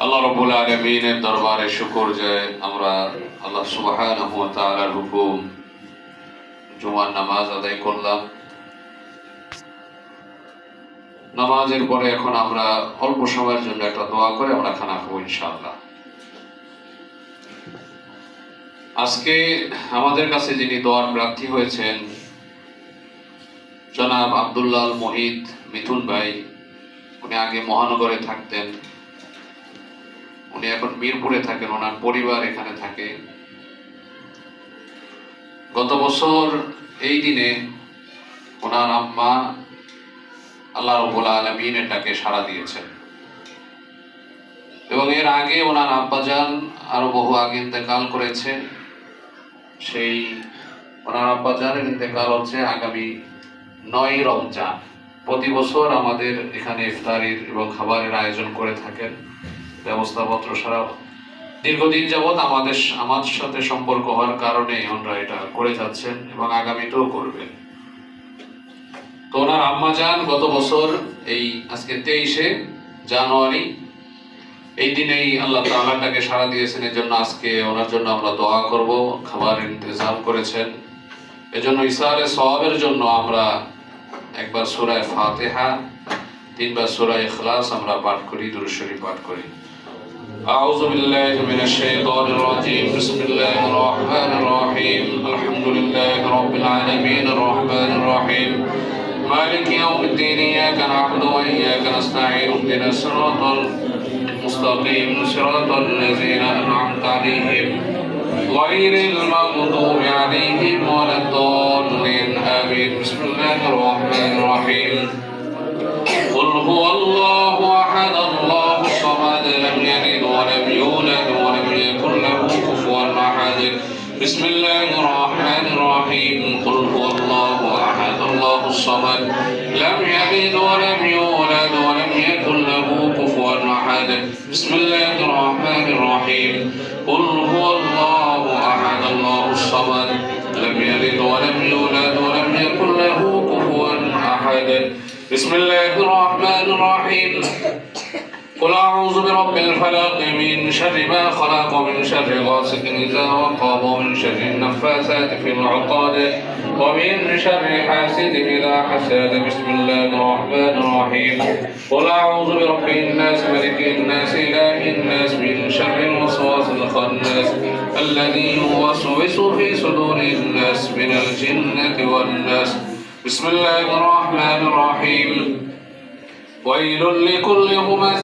আল্লাহ রাব্বুল আলামিনের দরবারে শুকর যে আমরা আল্লাহ সুবহানাহু ওয়া তাআলার হুকুম জুমার নামাজ আদায় করলাম। নামাজের পরে এখন আমরা অল্প সময়ের জন্য একটা দোয়া করে আমরা খানা খাবো ইনশাআল্লাহ। আজকে আমাদের কাছে যিনি দোয়ার প্রার্থী হয়েছেন জনাব আব্দুল্লাহ মোহিত মিথুন ভাই, উনি আগে মহানগরে থাকতেন, উনি এখন মিরপুরে থাকেন, ওনার পরিবার এখানে থাকে। গত বছর এই দিনে ওনার আম্মা আল্লাহ রাব্বুল আলামিনের ডাকে সাড়া দিয়েছেন এবং এর আগে ওনার আব্বাজান আরো বহু আগে ইন্তেকাল করেছে। সেই ওনার আব্বাজানের ইন্তেকাল হচ্ছে আগামী 9 রমজান। প্রতি বছর আমাদের এখানে ইফতারির এবং খাবারের আয়োজন করে থাকেন ব্যবস্থাপত্র সারা দীর্ঘদিন যাবৎ আমার সাথে সম্পর্ক হওয়ার কারণে ওনারা এটা করে যাচ্ছেন এবং আগামীতেও করবেন। তো ওনার আম্মাজান গত বছর এই আজকে 23শে জানুয়ারি এই দিনেই আল্লাহ তাআলার ডাকে সাড়া দিয়েছেন। এর জন্য আজকে ওনার জন্য আমরা দোয়া করব, খাবারের ইন্তজাম করেছেন। এজন্য ইসারে সওয়াবের জন্য আমরা একবার সূরা ফাতিহা, 3 বার সূরা ইখলাস আমরা পাঠ করি, দুরূদ শরীফ পাঠ করি। আউযু বিল্লাহি মিনাশ শাইতানির রাজীম। বিসমিল্লাহির রহমানির রহিম। আলহামদুলিল্লাহি রাব্বিল আলামিন আর রহমানির রহিম। مالك يوم الدين إياك نعبد وإياك نستعين اهدنا الصراط المستقيم صراط الذين أنعمت عليهم غير المغضوب عليهم ولا الضالين آمين. بسم الله الرحمن الرحيم. قل هو الله أحد الله الصمد لم يلد ولم يولد ولم يكن له كفوا أحد. بسم الله الرحمن الرحيم. قل هو الله أحد الله الصمد لم يلد ولم يولد ولم يكن له كفوا أحد. بسم الله الرحمن الرحيم. قل هو الله أحد الله الصمد لم يلد ولم يولد ولم يكن له كفوا أحد. بسم الله الرحمن الرحيم. قل أعوذ برب الفلق من شر ما خلق ومن شر غاسق إذا وقب ومن شر النفاثات في العقاد ومن شر حاسد إذا حسد. بسم الله الرحمن الرحيم. قل أعوذ برب الناس ملك الناس إله الناس من شر الوسواس الخناس الذي يوسوس في صدور الناس من الجنة والناس. بسم الله الرحمن الرحيم. ويل لكل همزة